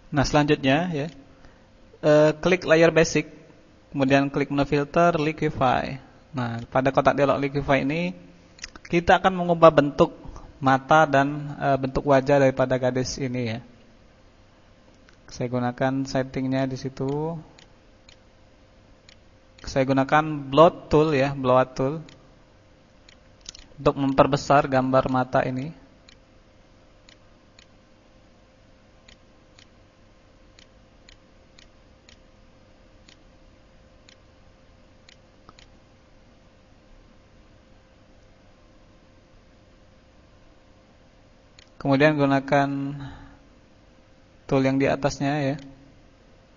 Nah, selanjutnya ya, klik layer basic, kemudian klik menu filter liquify. Nah, pada kotak dialog liquify ini kita akan mengubah bentuk mata dan bentuk wajah daripada gadis ini ya. Saya gunakan settingnya di situ. Saya gunakan blot tool ya, blowout tool untuk memperbesar gambar mata ini. Kemudian gunakan tool yang di atasnya ya.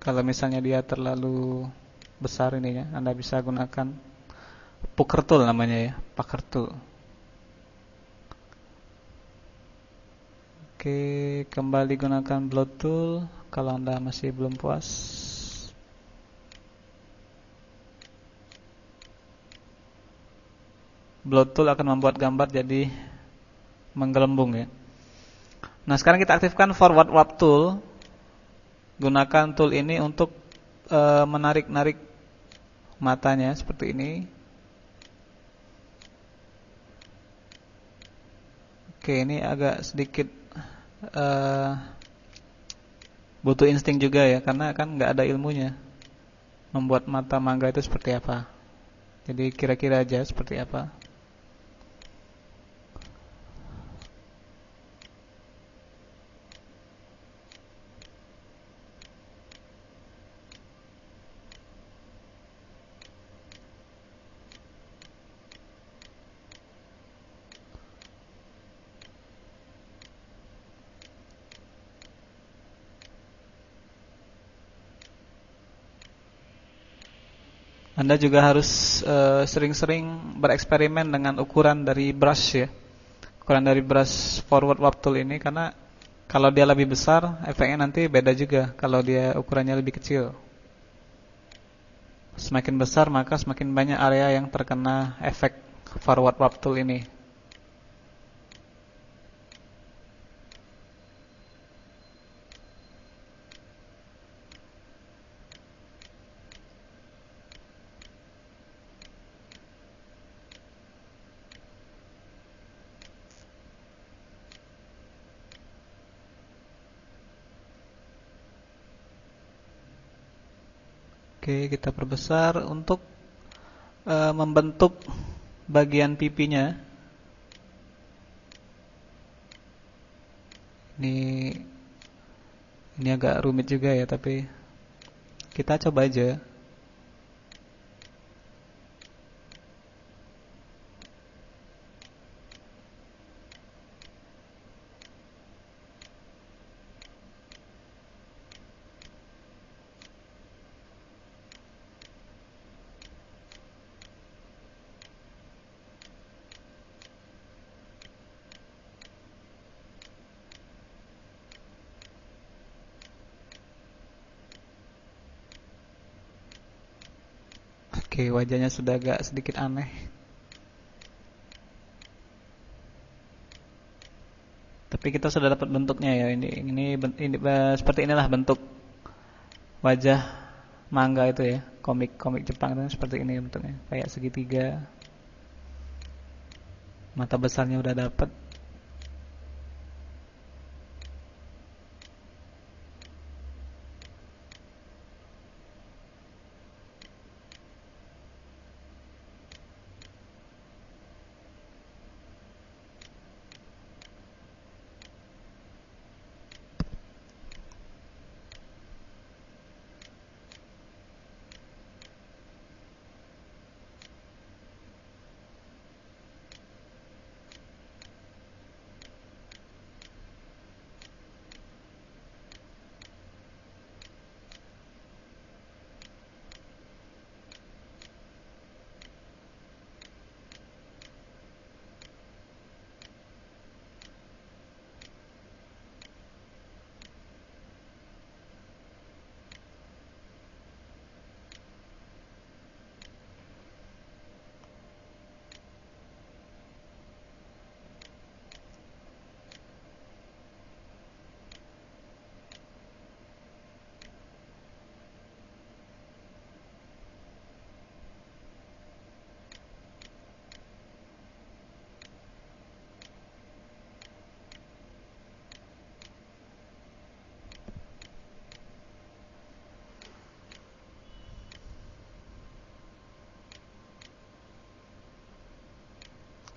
Kalau misalnya dia terlalu besar ininya, Anda bisa gunakan poker tool namanya ya, poker tool. Oke, kembali gunakan blot tool kalau Anda masih belum puas. Blot tool akan membuat gambar jadi menggelembung ya. Nah, sekarang kita aktifkan forward warp tool. Gunakan tool ini untuk menarik-narik matanya seperti ini. Oke, ini agak sedikit butuh insting juga ya, karena kan nggak ada ilmunya membuat mata mangga itu seperti apa. Jadi kira-kira aja seperti apa. Anda juga harus sering-sering bereksperimen dengan ukuran dari brush ya. Ukuran dari brush forward warp tool ini, karena kalau dia lebih besar, efeknya nanti beda juga kalau dia ukurannya lebih kecil. Semakin besar maka semakin banyak area yang terkena efek forward warp tool ini. Oke, kita perbesar untuk membentuk bagian pipinya. Ini agak rumit juga ya, tapi kita coba aja. Oke, wajahnya sudah agak sedikit aneh. Tapi kita sudah dapat bentuknya ya. Ini seperti inilah bentuk wajah manga itu ya. Komik Jepang itu seperti ini bentuknya, kayak segitiga. Mata besarnya udah dapat.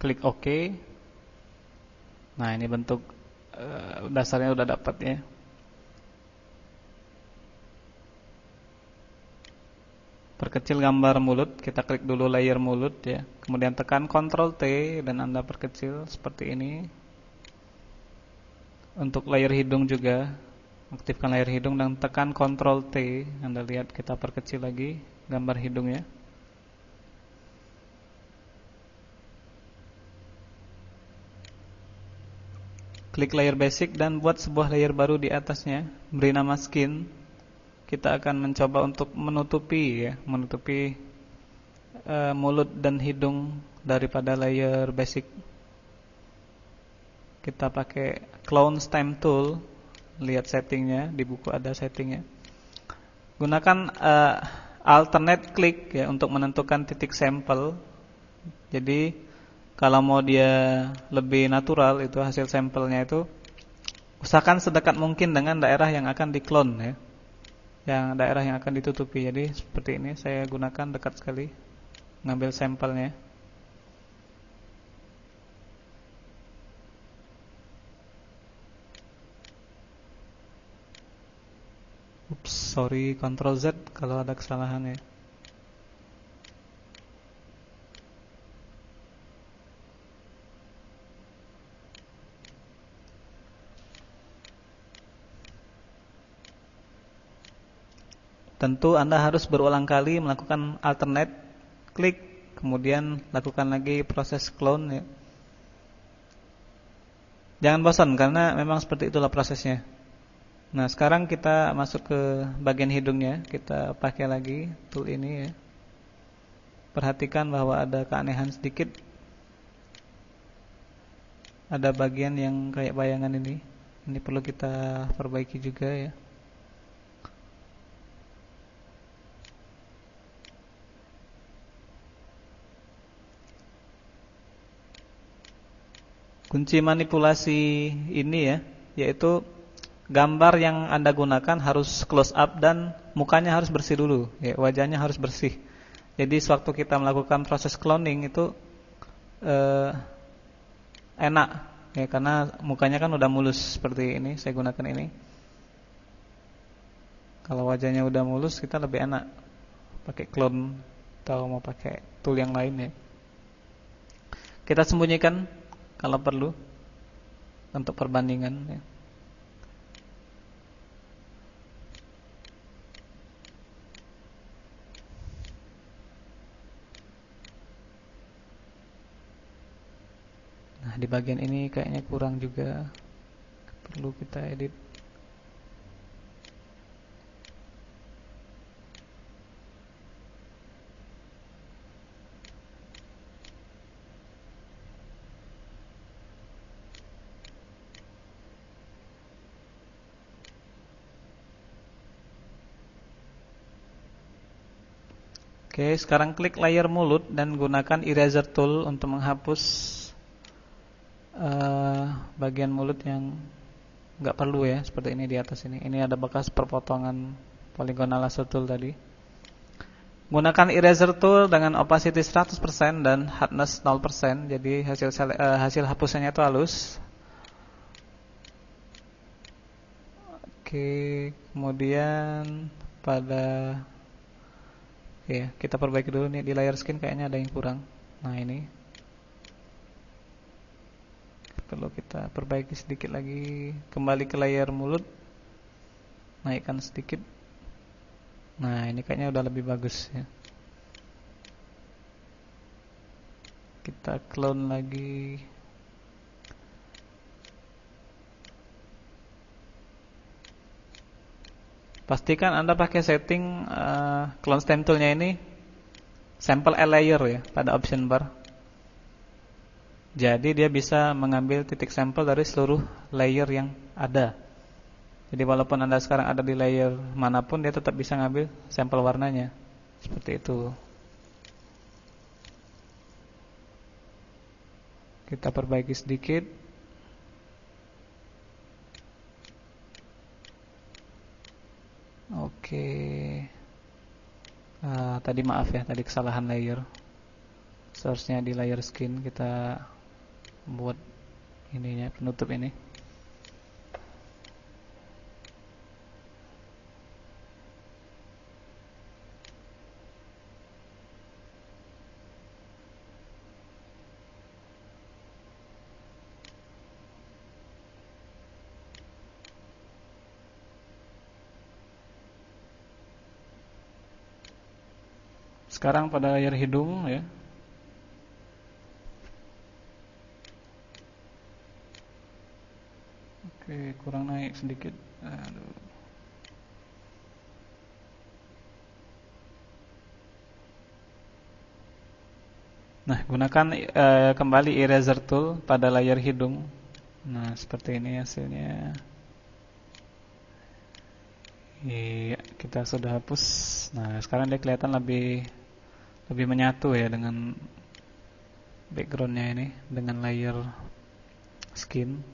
klik OK. Nah, ini bentuk dasarnya udah dapat ya. Perkecil gambar mulut, kita klik dulu layer mulut ya. Kemudian tekan Ctrl T dan Anda perkecil seperti ini. Untuk layer hidung juga, aktifkan layer hidung dan tekan Ctrl T. Anda lihat kita perkecil lagi gambar hidungnya. Klik layer basic dan buat sebuah layer baru di atasnya, beri nama skin. Kita akan mencoba untuk menutupi mulut dan hidung daripada layer basic. Kita pakai clone stamp tool, lihat settingnya, di buku ada settingnya. Gunakan alternate click ya untuk menentukan titik sampel. Jadi kalau mau dia lebih natural, itu hasil sampelnya itu usahakan sedekat mungkin dengan daerah yang akan di-clone ya. Yang daerah yang akan ditutupi. Jadi seperti ini saya gunakan dekat sekali ngambil sampelnya. Ups, sorry, Ctrl Z kalau ada kesalahan ya. Tentu Anda harus berulang kali melakukan alternate klik, kemudian lakukan lagi proses clone ya. Jangan bosan karena memang seperti itulah prosesnya. Nah, sekarang kita masuk ke bagian hidungnya. Kita pakai lagi tool ini ya. Perhatikan bahwa ada keanehan sedikit. Ada bagian yang kayak bayangan ini. Ini perlu kita perbaiki juga ya. Kunci manipulasi ini ya, yaitu gambar yang Anda gunakan harus close up dan mukanya harus bersih dulu ya, wajahnya harus bersih. Jadi sewaktu kita melakukan proses cloning itu enak ya, karena mukanya kan udah mulus seperti ini. Saya gunakan ini. Kalau wajahnya udah mulus, kita lebih enak pakai clone atau mau pakai tool yang lain ya. Kita sembunyikan kalau perlu untuk perbandingan ya. Nah, di bagian ini kayaknya kurang juga, perlu kita edit. Oke, sekarang klik layer mulut dan gunakan eraser tool untuk menghapus bagian mulut yang nggak perlu ya, seperti ini di atas ini. Ini ada bekas perpotongan poligonal lasso tool tadi. Gunakan eraser tool dengan opacity 100% dan hardness 0%. Jadi hasil hapusannya itu halus. Oke, kemudian pada ya, kita perbaiki dulu nih di layer skin, kayaknya ada yang kurang. Nah, ini perlu kita perbaiki sedikit lagi. Kembali ke layer mulut, naikkan sedikit. Nah, ini kayaknya udah lebih bagus ya. Kita clone lagi. Pastikan Anda pakai setting clone stamp toolnya ini sample a layer ya pada option bar. Jadi dia bisa mengambil titik sampel dari seluruh layer yang ada. Jadi walaupun Anda sekarang ada di layer manapun, dia tetap bisa ngambil sampel warnanya. Seperti itu. Kita perbaiki sedikit. Oke. Tadi maaf ya, tadi kesalahan layer. Source-nya di layer skin, kita buat ininya, penutup ini. Sekarang pada layar hidung ya. Oke, kurang naik sedikit. Aduh. Nah, gunakan kembali eraser tool pada layar hidung. Nah, seperti ini hasilnya. Iya, kita sudah hapus. Nah, sekarang dia kelihatan lebih menyatu ya dengan backgroundnya ini, dengan layer skin.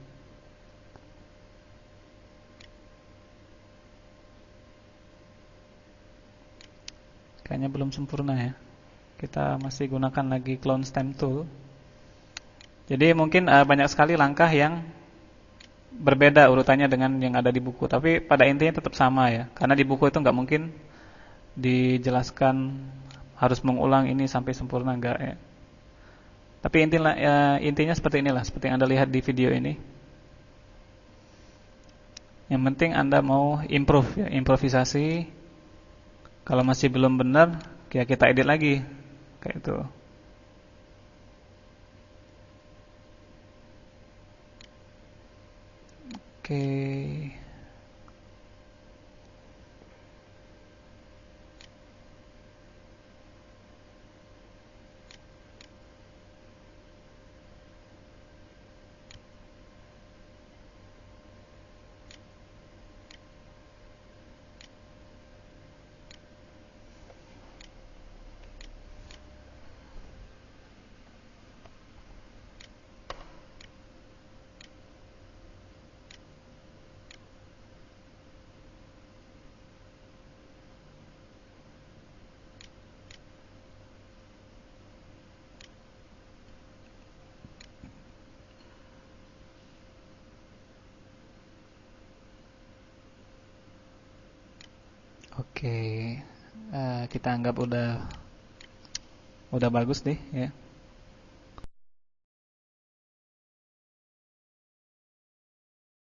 Kayaknya belum sempurna ya. Kita masih gunakan lagi clone stem tool. Jadi mungkin banyak sekali langkah yang berbeda urutannya dengan yang ada di buku, tapi pada intinya tetap sama ya. Karena di buku itu nggak mungkin dijelaskan harus mengulang ini sampai sempurna, enggak ya. Tapi intinya seperti inilah, seperti yang Anda lihat di video ini. Yang penting Anda mau improve ya, improvisasi. Kalau masih belum benar, ya kita edit lagi kayak itu. Oke. Oke, kita anggap udah bagus deh ya.